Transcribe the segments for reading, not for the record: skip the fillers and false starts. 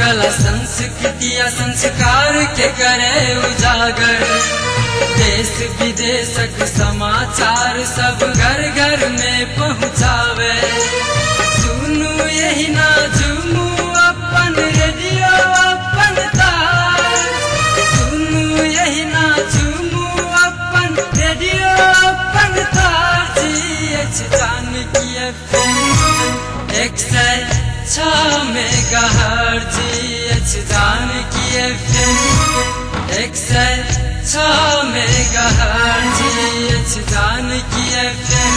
कला संस्कृति या संस्कार के करे उजागर। देश विदेशक समाचार सब घर घर में पहुँचावे। सुनू यही ना झूमू अपन रेडियो अपन तार। सुनू यही ना झूमू अपन रेडियो अपन तार। Janaki FM 106 megahertz. Janaki FM 106 megahertz. Janaki FM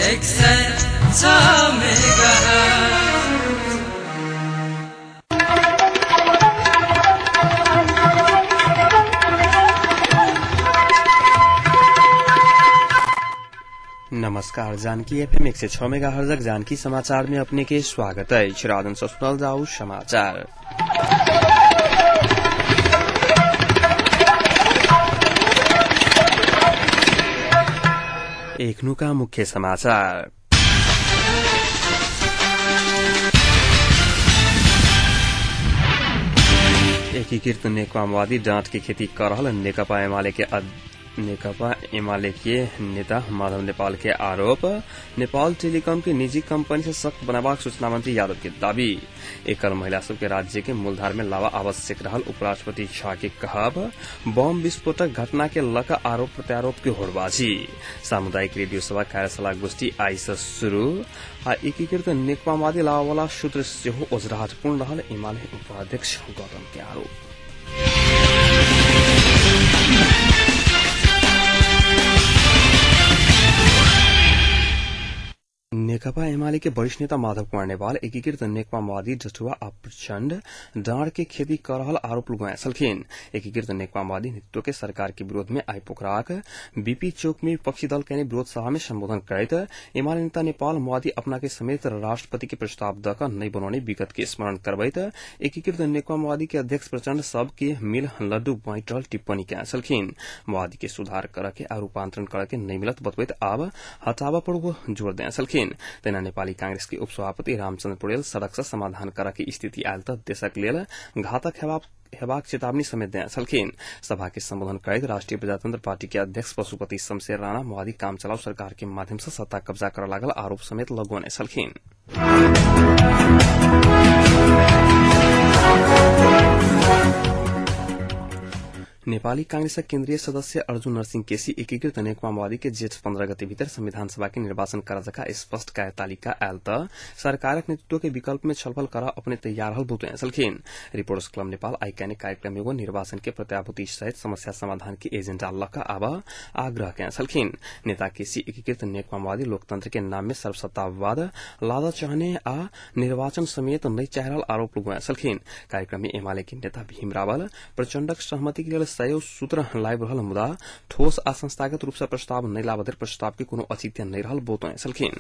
106 megahertz. नमस्कार, जानकी FM 106 मेगाहर्ट्ज जानकी समाचार में अपने के स्वागत है। श्रादन सुनल जाऊ समाचार। एकनु का मुख्य समाचार। एकीकृत नेकपा माओवादी डाँट की खेती कर रहल नेकपा एमाले के नेता माधव नेपाल के आरोप। नेपाल टेलीकॉम के निजी कंपनी से सख्त बनावाक सूचना मंत्री यादव के दावी। एकल महिला सब के राज्य के मूलधार में लावा आवश्यक रहल उपराष्ट्रपति शाह के कहब। बम विस्फोटक घटना के लक आरोप प्रत्यारोप के होड़बाजी। सामुदायिक रेडियो सभा कार्यशाला गोष्ठी आई से शुरू। आ एकीकृत नेकपा माओवादी लावावाला सूत्र से ओझराहटपूर्ण रहल एमाले उपाध्यक्ष गौतम के आरोप। नेकपा एमाले के वरिष्ठ नेता माधव कुमार नेपाल एकीकृत नेकपा माओवादी जठुआ आ प्रचण्ड डाँड के खेती कर रहल आरोप लगाए छलखिन। एकीकृत नेकपा माओवादी नेतृत्व के सरकार के विरोध में आई पोखराक बीपी चौक में विपक्षी दल के विरोध सभा में संबोधन करैत एमाले नेता नेपाल माओवादी अपना के समेत राष्ट्रपति के प्रस्ताव दक नहीं बनाने विगत के स्मरण करबैत एकीकृत नेकपा माओवादी के अध्यक्ष प्रचण्ड सब के मिल लड्डू बांट रहल टिप्पणी किया छलखिन। माओवादी के सुधार करके आ रूपांतरण करके नहीं मिलत बतबैत आब हटावा पर जोर दिया छलखिन। तेना नेपाली कांग्रेस के उपसभापति रामचन्द्र पौडेल सड़क से समाधान करके स्थिति आयल त देशक लेल घातक हेबाक चेतावनी समेत दिया छलखिन। सभा के संबोधन करैत राष्ट्रिय प्रजातंत्र पार्टी के अध्यक्ष पशुपति शमशेर राणा माओवादी काम चलाऊ सरकार के माध्यम से सत्ता कब्जा कर लागल आरोप समेत लगौने छलखिन। नेपाली कांग्रेस केन्द्रीय सदस्य अर्जुन नरसिंह केसी एकीकृत नेकपा माओवादी के जेठ 15 गते भीतर संविधान सभा के निर्वाचन कराजका स्पष्ट कार्यतालिका आयल त सरकारक नेतृत्व के विकल्प में छलफल करा अपने तैयार हल बुतुए छलखिन। रिपोर्टर्स क्लब नेपाल आइकाने कार्यक्रम एगो निर्वाचन के प्रत्याभूति सहित समस्या समाधान के एजेंडा लक आब आग्रह किया छलखिन। नेता केसी एकीकृत नेकपा माओवादी लोकतंत्र के नाम में सर्वसत्तावाद लादा चाहने आ निर्वाचन समेत नहीं चाह रहल आरोप लगाए छलखिन। कार्यक्रम में एमाले के नेता भीम रावल प्रचण्डक सहमति के लिए 100 सूत्र लाइव रहल मुदा ठोस आ संस्थागत रूप से प्रस्ताव नहीं लाबधर प्रस्ताव के कोनो औचित्य नहीं रहल बोतोए छलखिन।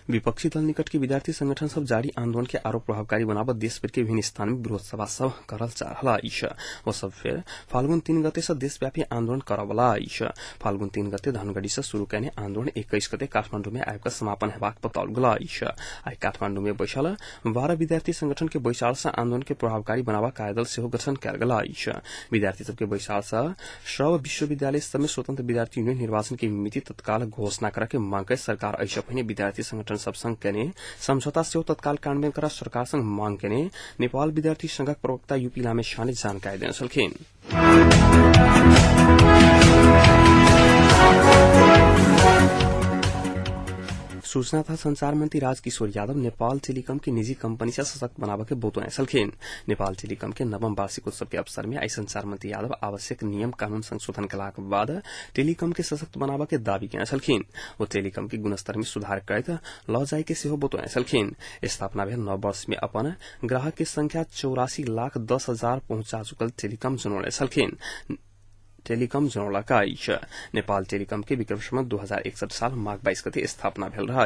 विपक्षी दल निकट के विद्यार्थी संगठन सब जारी आंदोलन के आरोप प्रभावकारी बनावत देशभर के विभिन्न स्थान में विरोध सभा सब करल जा रहा वो सब फिर फाल्गुन 3 गते से देशव्यापी आंदोलन करवला। फाल्गुन 3 गते धनगढ़ी से शुरू करने आंदोलन 21 गते काठमांडू में आयोग समापन हेबाक बताओल गला। आई काठमांडू में बैठल 12 विद्यार्थी संगठन के बैसार से आंदोलन के प्रभावकारी बनावा कार्यदल से गठन कयल गला। विद्यार्थी सबके बैसार से सब विश्वविद्यालय सब में स्वतंत्र विद्यार्थी यूनियन निर्वाचन की मिति तत्काल घोषणा करके मांग कर सरकार ऐसा पहिने विद्यार्थी संगठन सब संघ के समझौता से तत्काल कार्यान्वयन करा सरकार संग मांग के नेपाल विद्यार्थी संघक प्रवक्ता यूपी लामे शाने जानकारी देन छलखिन। सूचना तथा संचार मंत्री राजकिशोर यादव नेपाल टेलीकॉम की निजी कंपनी से सशक्त बनावे के बोतुए छलखिन। नेपाल टेलीकॉम के नवम वार्षिक उत्सव के अवसर में आई संचार मंत्री यादव आवश्यक नियम कानून संशोधन के बाद टेलीकॉम के सशक्त बनावे के दावी किया छलखिन। वो टेलीकॉम के गुणस्तर में सुधार करते ल जाय के सेहो बोतुए छलखिन। स्थापना भेल 9 वर्ष में अपन ग्राहक की संख्या 84,10,000 पहुंचा चुकल टेलीकॉम जनौले छलखिन। टेलीकॉम जनौला का नेपाल टेलीकॉम के विक्रम संवत 2061 साल माघ 22 गते स्थापना भेल रहा।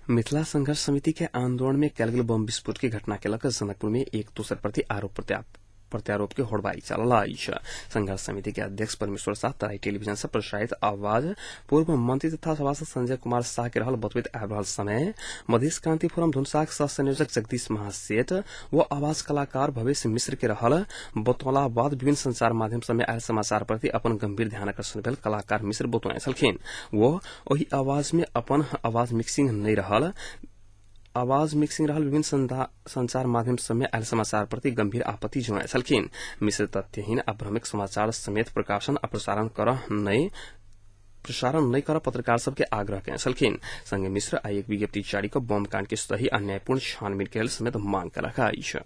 मिथिला संघर्ष समिति के आंदोलन में कयल गेल बम विस्फोट की घटना के लक जनकपुर में एक दोसर प्रति आरोप प्रत्यारोप प्रत्यारोप के होड़बाई चलल अछि। संघर्ष समिति के अध्यक्ष परमेश्वर शाह तराई टेलीविजन से प्रसारित आवाज पूर्व मंत्री तथा सभासद संजय कुमार शाह के रहल बतवित आबि रहल समय मधेश क्रांति फोरम धुनसाक सह संयोजक जगदीश महासेठ व आवाज कलाकार भवेश मिश्र के रहल बतौला बाद विभिन्न संचार माध्यम समय आयल समाचार प्रति अपन गंभीर ध्यान आकर्षण भेल। कलाकार मिश्र बतौने छलखिन वो ओही आवाज में अपन आवाज मिक्सिंग नहीं रहल विभिन्न संचार माध्यम समय आयल समाचार प्रति गंभीर आपत्ति जनाए छलखिन। मिश्र तथ्यहीन आ भ्रमिक समाचार समेत प्रकाशन आ प्रसारण नहीं कर पत्रकार सबके आग्रह कयने छलखिन। संगे मिश्र आई एक विज्ञप्ति जारी कर बम कांड के सही आ न्यायपूर्ण छानबीन के लेल समेत मांग कयलक अछि।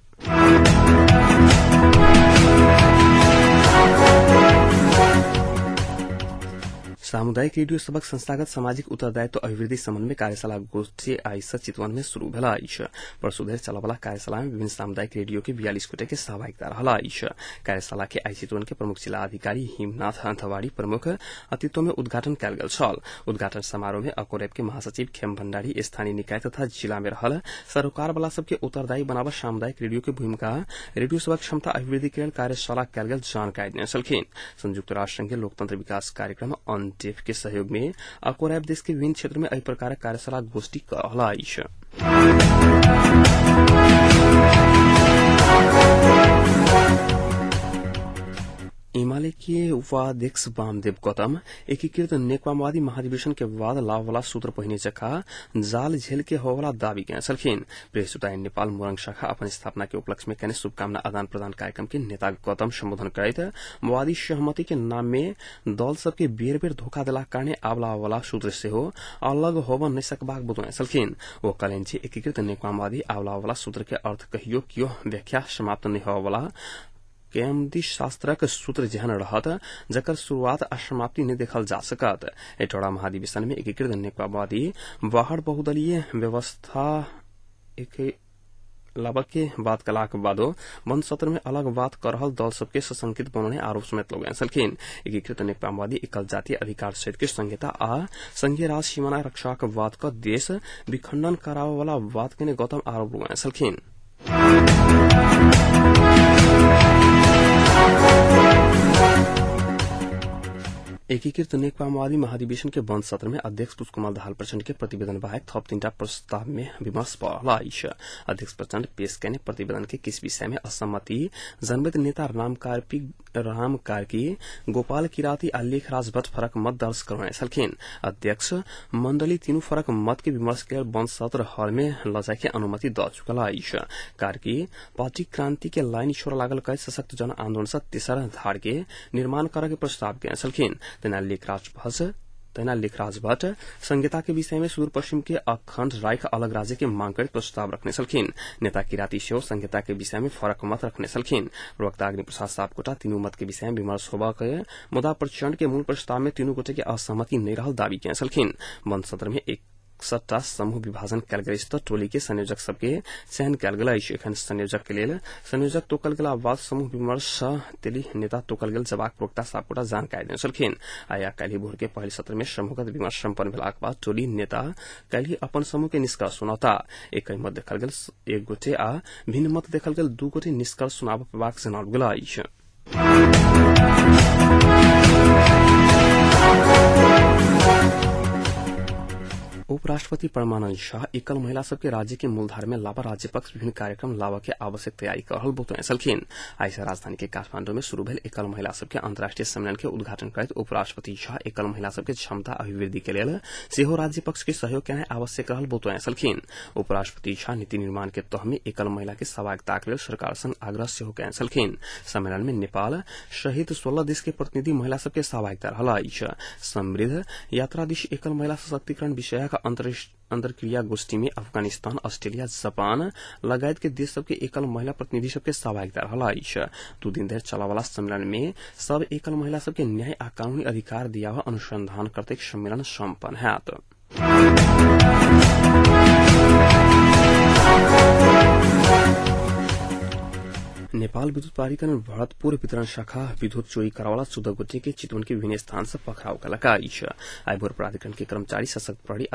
सामुदायिक रेडियो सबक संस्थागत सामाजिक उत्तरदायित्व अभिवृद्धि समन्वय कार्यशाला गोष्ठी आइसा चितवन में शुरू भेल अछि। परसुधेर चलवला कार्यशाला में विभिन्न सामुदायिक रेडियो के 42 गोटे के सहभागिता रहल अछि। कार्यशाला के आई चितवन के प्रमुख जिला अधिकारी हिमनाथ अंथवाड़ी प्रमुख अतिथि में उद्घाटन कयल गेल छल। उद्घाटन समारोह में अकोरेप के महासचिव खेम भण्डारी स्थानीय निकाय तथा जिला में रहल सरोकार वाला सबके उत्तरदायी बनाव सामुदायिक रेडियो के भूमिका रेडियो सबक क्षमता अभिवृद्धि के कार्यशाला कयल गेल जानकारी देने छलखिन। संयुक्त राष्ट्र संघ के लोकतंत्र विकास कार्यक्रम डेफ के सहयोग में अकोरैप देश के विभिन्न क्षेत्र में एहि प्रकार कार्यशाला गोष्ठी कर रहल अछि। एमाले के उपाध्यक्ष वामदेव गौतम एकीकृत नेकपा माओवादी महाधिवेशन के बाद लाभवाला सूत्र पहिने जखा जाल झेल के होवाला दावी कयने छलखिन। प्रेस जुटाई नेपाल मोरंग शाखा अपन स्थापना के उपलक्ष्य में कयने शुभकामना आदान प्रदान कार्यक्रम के नेता गौतम संबोधन करैत माओवादी सहमति के नाम में दल सबके बेर बेर धोखा देला कारणे आबलावाला सूत्र सेहो अलग होब नहीं सकबाक बतौने छलखिन। वो कहलनि जे एकीकृत नेकपा माओवादी आबलावाला सूत्र के अर्थ कहियो कियो व्याख्या समाप्त नहीं होवाला केएमडी शास्त्रक सूत्र जेहन रहत जकर शुरुआत आ समाप्ति नहीं देखल जा सकत। एटोड़ा महाधिवेशन में एकीकृत नेकपा माओवादी बाहर बहुदलीय व्यवस्था लाभक के बात कलाक बादो बंद सत्र में अलग बात कर रहल दल सबके सशंकित बनाने आरोप समेत लोग छलखिन। एकीकृत नेकपा माओवादी एकल जातीय अधिकार सहित के संहिता आ संघीय राज सीमाना रक्षा के बात का देश विखंडन करावे वाला बात के गौतम आरोप लगाए छलखिन। एकीकृत नेकपा माओवादी महाधिवेशन के बंद सत्र में अध्यक्ष पुष्पकमल दाहाल प्रचण्ड के प्रतिवेदन बाहेक थप 3टा प्रस्ताव में विमर्श बढ़ल अछि। अध्यक्ष प्रचण्ड पेश कयने प्रतिवेदन के किस विषय में असम्मति जनमत नेता राम कार्की गोपाल किराती आ लेखराज भट्ट फरक मत दर्ज करवाने छलखिन। अध्यक्ष मंडली तीनू फरक मत के विमर्श के बंद सत्र हॉल में लजाए के अनुमति द चुकल अछि। कार्की पार्टी क्रांति के लाइन छोड़ लागल कई सशक्त जन आंदोलन से तेसर धार के निर्माण करे के प्रस्ताव कयने छलखिन। तेना लेखराज भट्ट संहिता के विषय में सुदूर पश्चिम के अखंड राय अलग राज्य के मांग कर प्रस्ताव रखने छलखिन। नेता किराती सेहो संहिता के विषय में फरक मत रखने छलखिन। प्रवक्ता अग्नि प्रसाद सापकोटा तीनू मत के विषय में विमर्श होबाक मुदा प्रचण्ड के मूल प्रस्ताव में तीनू गोटे के असहमति नहीं रहल दावी किए छलखिन। बंद सत्र में 61टा समूह विभाजन कयल गेल त टोली के संयोजक सबके चयन कयल गेल अछि। एखन संयोजक के लेल संयोजक तोकल गेला बाद समूह विमर्श तेली नेता तोकल गेल जबाक प्रवक्ता सापकोटा जानकारी देने छलखिन। आया काल्हि भोर के पहले सत्र में समूहगत विमर्श सम्पन्न भेलाक बाद टोली नेता काल्हि अपन समूह के निष्कर्ष सुनाता। एक मत देखल गेल 1 गोटे आ भिन्न मत देखल गेल 2 गोटे निष्कर्ष सुनाबबाक जनाओल गेल अछि। उपराष्ट्रपति परमानंद शाह एकल महिला सबके राज्य के मूलधार में लावा राज्य पक्ष विभिन्न कार्यक्रम लावा के आवश्यक तैयारी कर रहल बतौने छलखिन। आइसा राजधानी के काठमांडू में शुरू भेल एकल महिला सबके अंतर्राष्ट्रीय सम्मेलन के उद्घाटन करैत उपराष्ट्रपति शाह एकल महिला सबके क्षमता अभिवृद्धि के लेल सेहो राज्य पक्ष के सहयोग केनाइ आवश्यक रहल बतौने छलखिन। उपराष्ट्रपति शाह नीति निर्माण के तह में एकल महिला के सहभागिताक लेल सरकार संग आग्रह सेहो कयने छलखिन। सम्मेलन में नेपाल सहित 16 देश के प्रतिनिधि महिला सबके सहभागिता रहल अछि। समृद्ध यात्रा दिश एकल महिला सशक्तिकरण विषय अंतरक्रिया गोष्ठी में अफगानिस्तान, ऑस्ट्रेलिया, जापान लगायत के देश सबके एकल महिला प्रतिनिधि सबके सहभागिता रहल अछि। 2 दिन धरि चलावाला सम्मेलन में सब एकल महिला सबके न्याय आ कानूनी अधिकार दियावा अनुसंधान करते सम्मेलन सम्पन्न हैत। नेपाल विद्युत प्राधिकरण भरतपुर वितरण शाखा विद्युत चोरी करावाला 14 गोटे के चितवन के विभिन्न स्थान से पकड़ाव कलका आइभोर प्राधिकरण के कर्मचारी सशक्त प्रहरी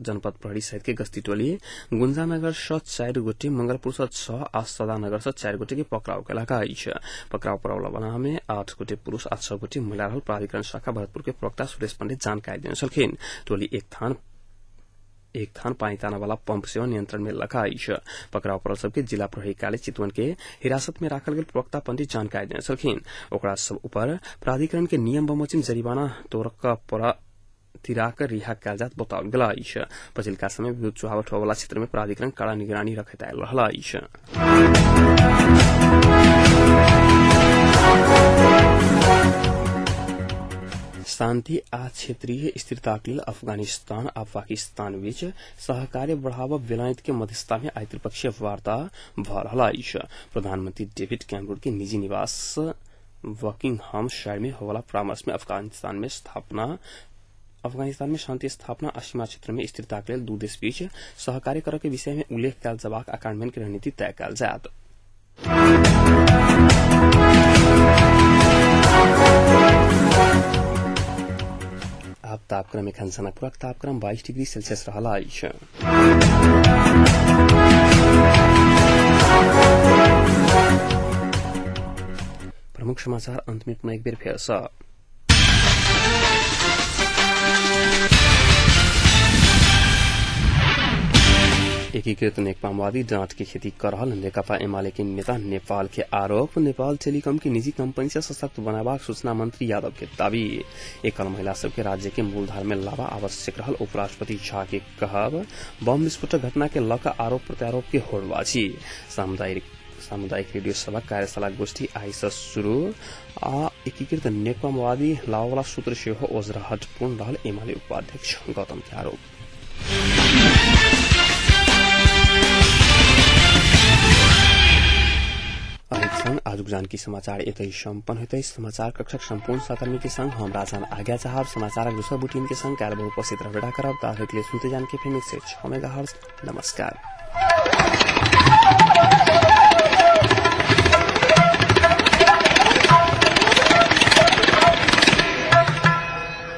जनपद प्रहरी सहित के गश्ती टोली गुंजानगर से 4 गोटे मंगलपुर से 6 आ सदानगर से 4 गोटे के पकड़ाव कलका पकड़ाव परावला बना में 8 गोटे पुरुष आ 6 गोटे महिला रहल प्राधिकरण शाखा भरतपुर के प्रवक्ता सुरेश पंडित जानकारी देने सकिन टोली एक थान पानी ताना वाला पंप सेवा नियंत्रण में लगा पकड़ाव पड़ल सबके जिला प्रहरी कार्यालय चितवन के हिरासत में राखल गेल प्रवक्ता पंडित जानकारी देने सकिन ओकरा सब ऊपर प्राधिकरण के नियम बमोजिम जरिमाना तोरक पर तिराकर रिहा कैल जात बताओल गेला पछिल्का समय विद्युत चुहावट होवाला क्षेत्र में प्राधिकरण कड़ा निगरानी रखैत आयल रहला शान्ति आ क्षेत्रीय स्थिरताक लेल अफगानिस्तान आ पाकिस्तान बीच सहकार्य बढ़ावा बेलायत के मध्यस्थता में आई त्रिपक्षीय वार्ता भ रहला प्रधानमंत्री डेविड कैमरून के निजी निवास बकिंगहाम शहर में होवाला परामर्श में अफगानिस्तान में शांति स्थापना आ सीमा क्षेत्र में स्थिरता के लेल दू देश बीच सहकार्य करे के विषय में उल्लेख कयल जबाक आ कार्यान्वयन के रणनीति तय कयल जायत अब तापक्रम एखन सनकपुरक तापक्रम 22 डिग्री सेल्सियस रहला प्रमुख समाचार अंत में पुनः एक बेर फेर सँ एकीकृत नेकपा माओवादी डाँट की खेती कर रहल नेकपा एमाले के नेता नेपाल के आरोप नेपाल टेलीकॉम की निजी कंपनी से सशक्त बनाबाक सूचना मंत्री यादव के दावी एकल महिला सबके राज्य के मूलधार में लावा आवश्यक रहल उपराष्ट्रपति झा के कहब बम विस्फोटक घटना के लक आरोप प्रत्यारोप के होड़बाजी सामुदायिक रेडियो सभा कार्यशाला गोष्ठी आई से शुरू आ एकीकृत नेकपा माओवादी लावावाला सूत्र से हो ओजराहटपूर्ण रहल एमाले उपाध्यक्ष गौतम के आरोप आज जानकी समाचार एतै सम्पन्न होते समाचार कक्षक संपूर्ण सहकर्मी के संग हम राजन आज्ञा चाहब समाचार दूसरा बुलेटिन के संग कार्य उपस्थित रह करब ताकि सुनते जान के फेमिक से 6 मेगाहर्ट्ज नमस्कार।